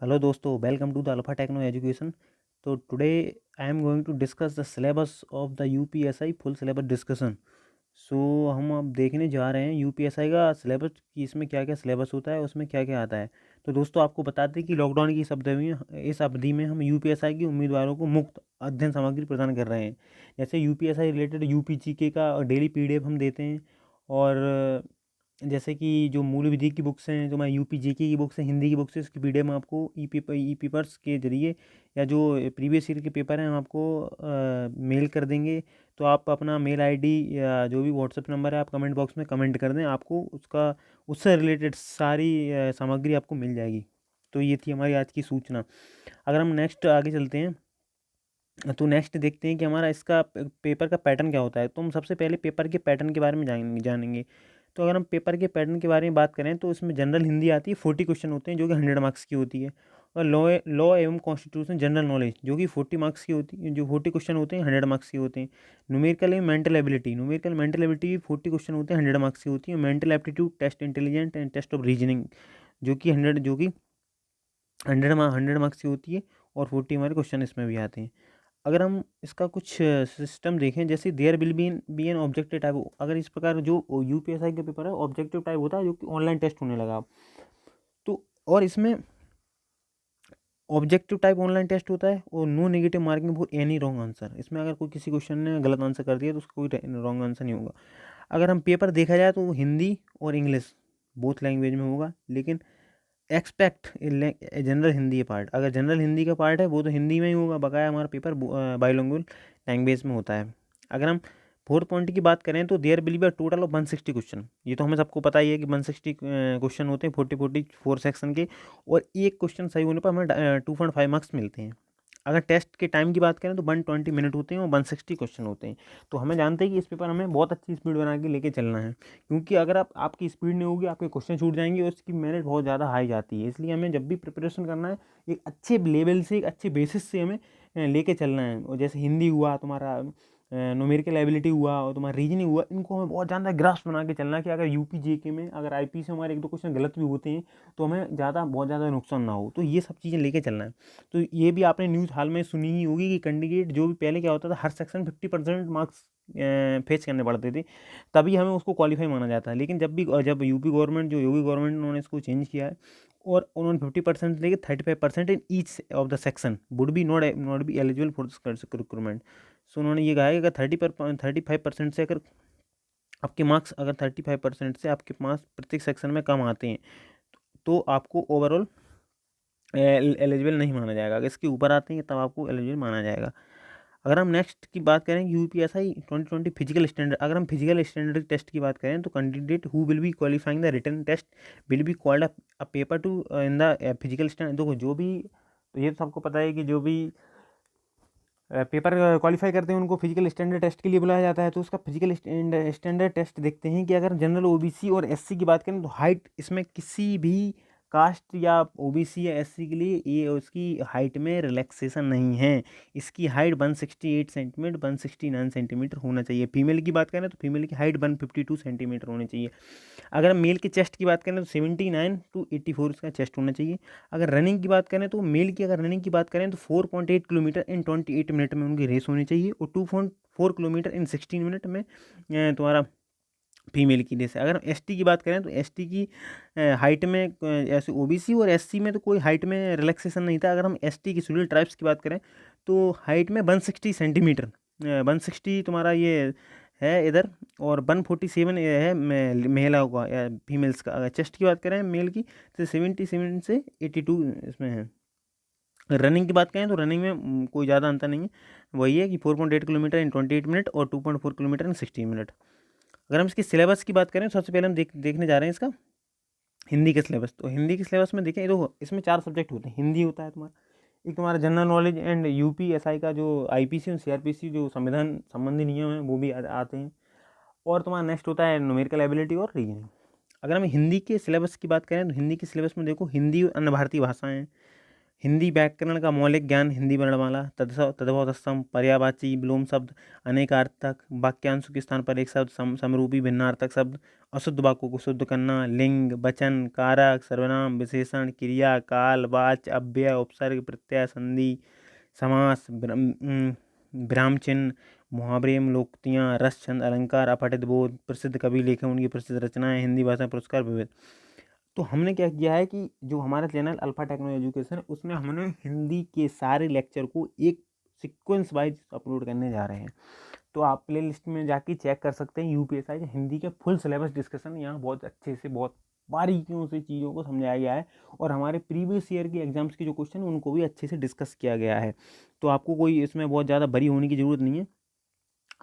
Hello दोस्तों, welcome to the alpha techno education. तो today I am going to discuss the syllabus of the UPSI full syllabus discussion. So हम अब देखने जा रहे हैं यूपीएसआई का सिलेबस कि इसमें क्या क्या सिलेबस होता है, उसमें क्या क्या आता है। तो दोस्तों आपको बताते हैं कि लॉकडाउन की इस अवधि में हम यूपीएसआई के उम्मीदवारों को मुफ्त अध्ययन सामग्री प्रदान कर रहे हैं। जैसे यूपीएसआई रिलेटेड यूपीजीके का डेली पीडीएफ हम देते हैं। और जैसे कि जो मूल विधि की बुक्स हैं, जो मैं यूपी जीके की बुक्स हैं, हिंदी की बुक्स है, उसकी पीडीएफ हम आपको ई पेपर्स के जरिए या जो प्रीवियस ईयर के पेपर हैं हम आपको मेल कर देंगे। तो आप अपना मेल आईडी या जो भी व्हाट्सएप नंबर है आप कमेंट बॉक्स में कमेंट कर दें, आपको उसका उससे रिलेटेड सारी सामग्री आपको मिल जाएगी। तो ये थी हमारी आज की सूचना। अगर हम नेक्स्ट आगे चलते हैं तो नेक्स्ट देखते हैं कि हमारा इसका पेपर का पैटर्न क्या होता है। तो हम सबसे पहले पेपर के पैटर्न के बारे में जानेंगे। तो अगर हम पेपर के पैटर्न के बारे में बात करें तो इसमें जनरल हिंदी आती है, 40 क्वेश्चन होते हैं जो कि 100 मार्क्स की होती है। और लॉ एवं कॉन्स्टिट्यूशन जनरल नॉलेज जो कि 40 मार्क्स की होती है, जो 40 क्वेश्चन होते हैं 100 मार्क्स के होते हैं। न्यूमेरिकल मेंटल एबिलिटी 40 क्वेश्चन होते हैं 100 मार्क्स की होती है। Mental aptitude test intelligent and test of reasoning जो कि 100 मार्क्स की होती है। और 40 हमारे क्वेश्चन इसमें भी आते हैं। अगर हम इसका कुछ सिस्टम देखें, जैसे there will be an objective type. अगर इस प्रकार जो यूपीएसआई का पेपर है ऑब्जेक्टिव टाइप होता है जो कि ऑनलाइन टेस्ट होने लगा अब। तो और इसमें ऑब्जेक्टिव टाइप ऑनलाइन टेस्ट होता है और no negative marking for any wrong answer. इसमें अगर कोई किसी क्वेश्चन ने गलत आंसर कर दिया तो उसका कोई रॉन्ग आंसर नहीं होगा। अगर हम पेपर देखा जाए तो वो हिंदी और इंग्लिश बोथ लैंग्वेज में होगा, लेकिन एक्सपेक्ट जनरल हिंदी पार्ट, अगर जनरल हिंदी का पार्ट है वो तो हिंदी में ही होगा, बकाया हमारा पेपर बाइलिंगुअल लैंग्वेज में होता है। अगर हम फोर्थ पॉइंट की बात करें तो there will be a total of 160 question. ये तो हमें सबको पता ही है कि 160 क्वेश्चन होते हैं 40 सेक्शन के। और एक क्वेश्चन सही होने पर हमें 2.5 मार्क्स मिलते हैं। अगर टेस्ट के टाइम की बात करें तो 120 मिनट होते हैं और 160 क्वेश्चन होते हैं। तो हमें जानते हैं कि इस पेपर हमें बहुत अच्छी स्पीड बना के लेके चलना है, क्योंकि अगर आपकी स्पीड नहीं होगी आपके क्वेश्चन छूट जाएंगे और उसकी मेहनत बहुत ज़्यादा हाई जाती है। इसलिए हमें जब भी प्रिपरेशन करना है एक अच्छे लेवल से, एक अच्छे बेसिस से हमें लेके चलना है। और जैसे हिंदी हुआ तुम्हारा, न्यूमेरिकल एबिलिटी हुआ और तुम्हारा रीजनिंग हुआ, इनको हमें बहुत ज़्यादा ग्रास्प बना के चलना है कि अगर यूपी जीके में अगर आईपी से हमारे एक दो क्वेश्चन गलत भी होते हैं तो हमें बहुत ज़्यादा नुकसान ना हो। तो ये सब चीज़ें लेके चलना है। तो ये भी आपने न्यूज़ हाल में सुनी ही होगी कि कैंडिडेट जो भी पहले क्या होता था, हर सेक्शन 50% मार्क्स फेच करने पड़ते थे, तभी हमें उसको क्वालिफाई माना जाता है। लेकिन जब यूपी गवर्नमेंट, जो योगी गवर्नमेंट, उन्होंने इसको चेंज किया है और उन्होंने 50% लेके 35% in each of the section would be not be eligible for this recruitment. So उन्होंने ये कहा है कि अगर 35% से, अगर आपके मार्क्स अगर 35% से आपके मार्क्स प्रत्येक सेक्शन में कम आते हैं तो आपको ओवरऑल एलिजिबल नहीं माना जाएगा। अगर इसके ऊपर आते हैं तब आपको एलिजिबल माना जाएगा। अगर हम नेक्स्ट की बात करें यूपीएसआई 2020 फिजिकल स्टैंडर्ड, अगर हम फिजिकल स्टैंडर्ड टेस्ट की बात करें तो candidate who will be qualifying the written test will be called a paper two in the physical standard. देखो जो भी, तो ये तो सबको पता है कि जो भी पेपर क्वालिफाई करते हैं उनको फिजिकल स्टैंडर्ड टेस्ट के लिए बुलाया जाता है। तो उसका फिजिकल स्टैंडर्ड टेस्ट देखते हैं कि अगर जनरल ओबीसी और एससी की बात करें तो हाइट, इसमें किसी भी कास्ट या ओबीसी या एससी के लिए ये उसकी हाइट में रिलैक्सेशन नहीं है। इसकी हाइट 168 सेंटीमीटर 169 सेंटीमीटर होना चाहिए। फीमेल की बात करें तो फीमेल की हाइट 152 सेंटीमीटर होनी चाहिए। अगर हम मेल के चेस्ट की बात करें तो 79 to 84 इसका चेस्ट होना चाहिए। अगर रनिंग की बात करें तो मेल की, अगर रनिंग की बात करें तो 4.8 किलोमीटर इन 28 मिनट में उनकी रेस होनी चाहिए और 2.4 किलोमीटर इन 16 मिनट में तुम्हारा फीमेल की रेस है। अगर एसटी की बात करें तो एसटी की हाइट में ऐसे ओबीसी और एससी में तो कोई हाइट में रिलैक्सेशन नहीं था। अगर हम एसटी की शेड्यूल ट्राइब्स की बात करें तो हाइट में 160 सेंटीमीटर, 160 तुम्हारा ये है इधर, और 147 है महिलाओं का या फीमेल्स का। अगर चेस्ट की बात करें मेल की तो 77 से 82 इसमें है। रनिंग की बात करें तो रनिंग में कोई ज़्यादा अंतर नहीं है, वही है कि 4.8 किलोमीटर इन 28 मिनट और 2.4 किलोमीटर इन 16 मिनट। अगर हम इसकी सिलेबस की बात करें तो सबसे पहले हम देखने जा रहे हैं इसका हिंदी के सिलेबस। तो हिंदी के सिलेबस में देखें तो इसमें 4 सब्जेक्ट होते हैं। हिंदी होता है तुम्हारा, एक तुम्हारा जनरल नॉलेज एंड यूपीएसआई का जो आईपीसी और सीआरपीसी जो संविधान संबंधी नियम है वो भी आते हैं। और तुम्हारा नेक्स्ट होता है न्यूमेरिकल एबिलिटी और रीजनिंग। अगर हम हिंदी के सिलेबस की बात करें तो हिंदी के सिलेबस में देखो हिंदी और अन्य भारतीय भाषाएं, हिंदी व्याकरण का मौलिक ज्ञान, हिंदी वर्णमाला, तद्भव तत्सम, पर्यायवाची विलोम शब्द, अनेकार्थक, वाक्यांशों के स्थान पर एक शब्द, समरूपी भिन्नार्थक शब्द, अशुद्ध वाक्यों को शुद्ध करना, लिंग, वचन, कारक, सर्वनाम, विशेषण, क्रिया, काल, वाच्य, अव्यय, उपसर्ग, प्रत्यय, संधि, समास, विराम चिन्ह, मुहावरे, लोकोक्तियाँ, रस, छंद, अलंकार, अपठित बोध, प्रसिद्ध कवि, लेखक, उनकी प्रसिद्ध रचनाएं, हिंदी भाषा पुरस्कार, विविध। तो हमने क्या किया है कि जो हमारा चैनल अल्फा टेक्नो एजुकेशन है उसमें हमने हिंदी के सारे लेक्चर को एक सीक्वेंस वाइज अपलोड करने जा रहे हैं। तो आप प्ले लिस्ट में जाके चेक कर सकते हैं, यूपीएसआई हिंदी के फुल सिलेबस डिस्कशन यहाँ बहुत अच्छे से, बहुत बारीकियों से चीज़ों को समझाया गया है, और हमारे प्रीवियस ईयर के एग्जाम्स के जो क्वेश्चन हैं उनको भी अच्छे से डिस्कस किया गया है। तो आपको कोई इसमें बहुत ज़्यादा बरी होने की ज़रूरत नहीं है,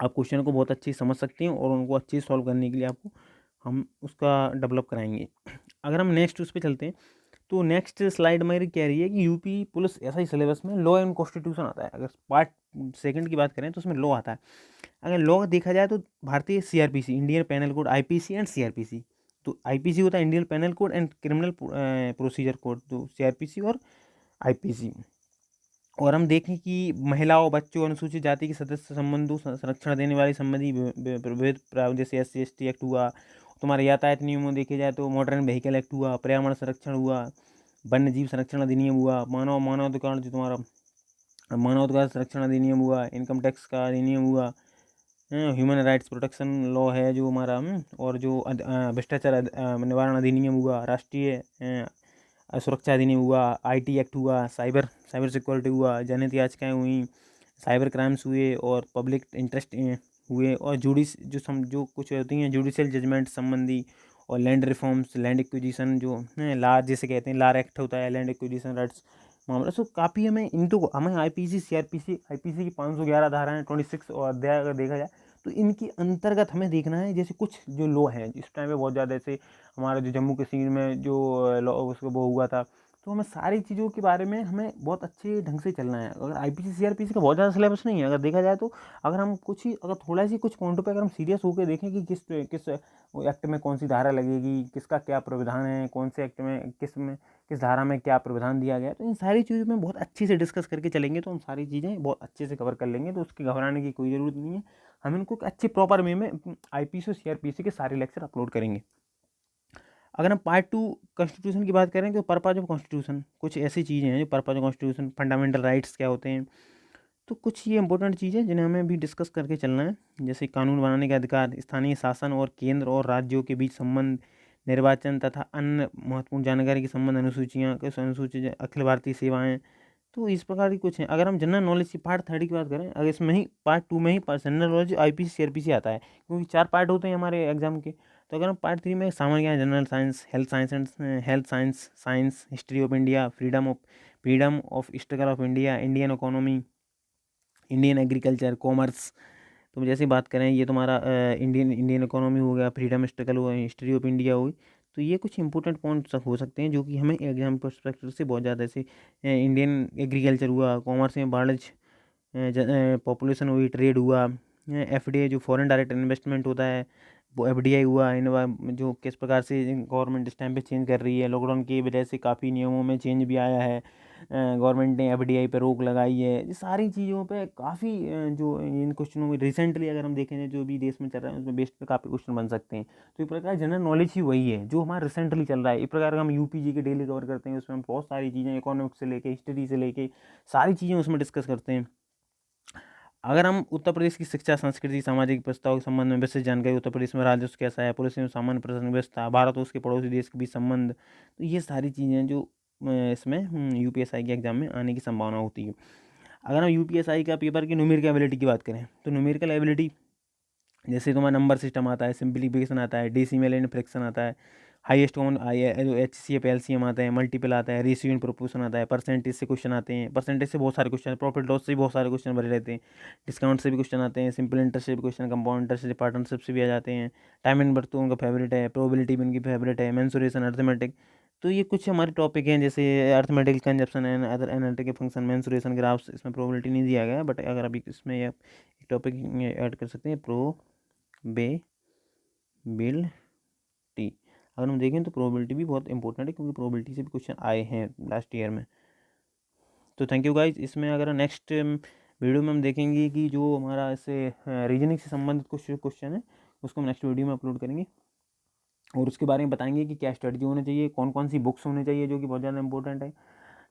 आप क्वेश्चन को बहुत अच्छे से समझ सकते हैं और उनको अच्छे से सॉल्व करने के लिए आपको हम उसका डेवलप कराएंगे। अगर हम नेक्स्ट उस पर चलते हैं, तो नेक्स्ट स्लाइड मेरी कह रही है कि यूपी पुलिस ऐसा ही सिलेबस में लॉ एंड कॉन्स्टिट्यूशन आता है। अगर पार्ट सेकंड की बात करें तो उसमें लॉ आता है। अगर लॉ देखा जाए तो भारतीय CrPC, Indian penal code, IPC and CrPC. तो आईपीसी होता है Indian penal code and criminal procedure code, तो सीआरपीसी और आईपीसी। और हम देखें कि महिलाओं, बच्चों, अनुसूचित जाति के सदस्य संबंधों संरक्षण देने वाले संबंधी विविध प्रावधान, जैसे SC ST एक्ट हुआ, तुम्हारे यातायात नियमों देखे जाए तो मॉडर्न व्हीकल एक्ट हुआ, पर्यावरण संरक्षण हुआ, वन्य जीव संरक्षण अधिनियम हुआ, मानवाधिकार जो तुम्हारा मानवाधिकार संरक्षण अधिनियम हुआ, इनकम टैक्स का अधिनियम हुआ, ह्यूमन राइट्स प्रोटेक्शन लॉ है जो हमारा, और जो भ्रष्टाचार निवारण अधिनियम हुआ, राष्ट्रीय सुरक्षा अधिनियम हुआ, IT एक्ट हुआ, साइबर सिक्योरिटी हुआ, जनहित याचिकाएँ हुई, साइबर क्राइम्स हुए, और पब्लिक इंटरेस्ट हुए, और जो कुछ होती हैं जुडिशियल जजमेंट संबंधी, और लैंड रिफॉर्म्स, लैंड एक्विजिशन जो लार जिसे कहते हैं, लार एक्ट होता है, लैंड एक्विजिशन राइट्स मामला। सो काफ़ी हमें आईपीसी आईपीसी की 511 धाराएं, 26 और अध्याय अगर देखा जाए तो इनके अंतर्गत हमें देखना है। जैसे कुछ जो लॉ हैं इस टाइम पे बहुत ज़्यादा, ऐसे हमारा जो जम्मू कश्मीर में जो लॉ उसको वो हुआ था, तो हमें सारी चीज़ों के बारे में हमें बहुत अच्छे ढंग से चलना है। अगर आईपीसी सीआरपीसी का बहुत ज़्यादा सिलेबस नहीं है अगर देखा जाए तो, अगर हम अगर थोड़ा सी कुछ पॉइंटों पे अगर हम सीरियस होकर देखें कि किस किस एक्ट में कौन सी धारा लगेगी, किसका क्या प्रावधान है, कौन से एक्ट में किस धारा में क्या प्रावधान दिया गया है, तो इन सारी चीज़ों में बहुत अच्छे से डिस्कस करके चलेंगे तो हम सारी चीज़ें बहुत अच्छे से कवर कर लेंगे। तो उसकी घबराने की कोई ज़रूरत नहीं है, हम इनको अच्छे प्रॉपर वे में आईपीसी और सीआरपीसी के सारे लेक्चर अपलोड करेंगे। अगर हम पार्ट 2 कॉन्स्टिट्यूशन की बात करें तो पर्पज ऑफ कॉन्स्टिट्यूशन, कुछ ऐसी चीज़ें हैं जो purpose of constitution, fundamental rights क्या होते हैं, तो कुछ ये इंपॉर्टेंट चीज़ें जिन्हें हमें भी डिस्कस करके चलना है। जैसे कानून बनाने का अधिकार, स्थानीय शासन और केंद्र और राज्यों के बीच संबंध, निर्वाचन तथा अन्य महत्वपूर्ण जानकारी के संबंध, अनुसूचियाँ, कुछ अनुसूचित, अखिल भारतीय सेवाएं, तो इस प्रकार की कुछ हैं। अगर हम जनरल नॉलेज की पार्ट 3 की बात करें, अगर इसमें ही पार्ट 2 में ही जनरल नॉलेज आईपीसी सीआरपीसी आता है, क्योंकि 4 पार्ट होते हैं हमारे एग्जाम के। तो अगर हम पार्ट 3 में सामान्य ज्ञान, general science, health science, history of India, freedom of struggle of India, Indian economy, Indian agriculture, commerce, तो जैसे बात करें ये तुम्हारा इंडियन इकोनॉमी हो गया, फ्रीडम स्ट्रगल हुआ, हिस्ट्री ऑफ इंडिया हुई, तो ये कुछ इंपॉर्टेंट पॉइंट्स हो सकते हैं जो कि हमें एग्जाम पर्सपेक्टिव से बहुत ज़्यादा, ऐसे इंडियन एग्रीकल्चर हुआ, कॉमर्स में बार्डज पॉपुलेशन हुई, ट्रेड हुआ, FDI जो फॉरेन डायरेक्ट इन्वेस्टमेंट होता है वो FDI हुआ, जो किस प्रकार से गवर्नमेंट इस टाइम पे चेंज कर रही है, लॉकडाउन की वजह से काफ़ी नियमों में चेंज भी आया है, गवर्नमेंट ने FDI पे रोक लगाई है, ये सारी चीज़ों पे काफ़ी जो इन क्वेश्चनों में रिसेंटली अगर हम देखें जो भी देश में चल रहा है उसमें बेस्ड पे काफ़ी क्वेश्चन बन सकते हैं। तो इस प्रकार जनरल नॉलेज ही वही है जो हमारा रिसेंटली चल रहा है। इस प्रकार हम UPG के डेली कवर करते हैं, उसमें हम बहुत सारी चीज़ें इकोनॉमिक्स से लेके हिस्ट्री से लेके सारी चीज़ें उसमें डिस्कस करते हैं। अगर हम उत्तर प्रदेश की शिक्षा, संस्कृति, सामाजिक व्यवस्था के संबंध में विशेष जानकारी, उत्तर प्रदेश में राजस्व कैसा है, पुलिस में सामान्य प्रशासन व्यवस्था, भारत और उसके पड़ोसी देश के बीच संबंध, तो ये सारी चीज़ें जो इसमें UPSI के एग्जाम में आने की संभावना होती है। अगर हम UPSI का पेपर की न्यूमेरिकल एबिलिटी की बात करें तो न्यूमेरिकल एबिलिटी जैसे तुम्हारा नंबर सिस्टम आता है, सिंप्लीफिकेशन आता है, डेसिमल एंड फ्रैक्शन आता है, हाईएस्ट कॉमन जो HCF LCM आता है, मल्टीपल आता है, रेशियो एंड प्रोपोर्शन आता है, परसेंटेज से क्वेश्चन आते हैं, परसेंटेज से बहुत सारे क्वेश्चन, प्रॉफिट लॉस से भी बहुत सारे क्वेश्चन भरे रहते हैं, डिस्काउंट से भी क्वेश्चन आते हैं, सिंपल इंटरेस्ट से भी क्वेश्चन, कंपाउंड इंटरेस्ट से, पार्टनरशिप से भी आ जाते हैं, टाइम एंड बर्थ तो उनका फेवरेट है, प्रोबेबिलिटी भी उनकी फेवरेट है, मेंसुरेशन, अर्थमेटिक, तो ये कुछ हमारे टॉपिक हैं जैसे arithmetical consumption and other analytical function, mensuration graphs, इसमें प्रोबेबिलिटी नहीं दिया गया है बट अगर अभी इसमें ये टॉपिक ऐड कर सकते हैं, प्रोबेबिलिटी। अगर हम देखें तो प्रोबेबिलिटी भी बहुत इंपॉर्टेंट है क्योंकि प्रोबेबिलिटी से भी क्वेश्चन आए हैं लास्ट ईयर में। तो थैंक यू गाइज। इसमें अगर नेक्स्ट वीडियो में हम देखेंगे कि जो हमारा ऐसे रीजनिंग से संबंधित कुछ क्वेश्चन है उसको हम नेक्स्ट वीडियो में अपलोड करेंगे और उसके बारे में बताएंगे कि क्या स्ट्रेटजी होनी चाहिए, कौन कौन सी बुक्स होनी चाहिए जो कि बहुत ज़्यादा इंपॉर्टेंट है।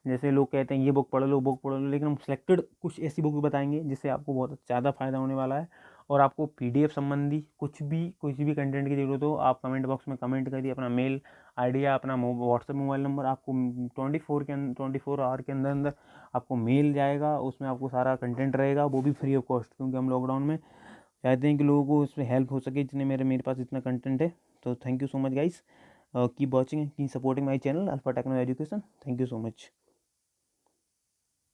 जैसे लोग कहते हैं ये बुक पढ़ लो बुक पढ़ लो, लेकिन हम सिलेक्टेड कुछ ऐसी बुक भी बताएंगे जिससे आपको बहुत ज़्यादा फायदा होने वाला है। और आपको पीडीएफ संबंधी कुछ भी कंटेंट की जरूरत हो आप कमेंट बॉक्स में कमेंट करिए, अपना मेल आईडी या अपना व्हाट्सएप मोबाइल नंबर आपको 24 आवर के अंदर अंदर आपको मेल जाएगा। उसमें आपको सारा कंटेंट रहेगा, वो भी फ्री ऑफ कॉस्ट, क्योंकि हम लॉकडाउन में चाहते हैं कि लोगों को उसमें हेल्प हो सके जितने मेरे पास इतना कंटेंट है। तो thank you so much guys, keep watching, keep supporting my channel Alpha techno Education. Thank you so much.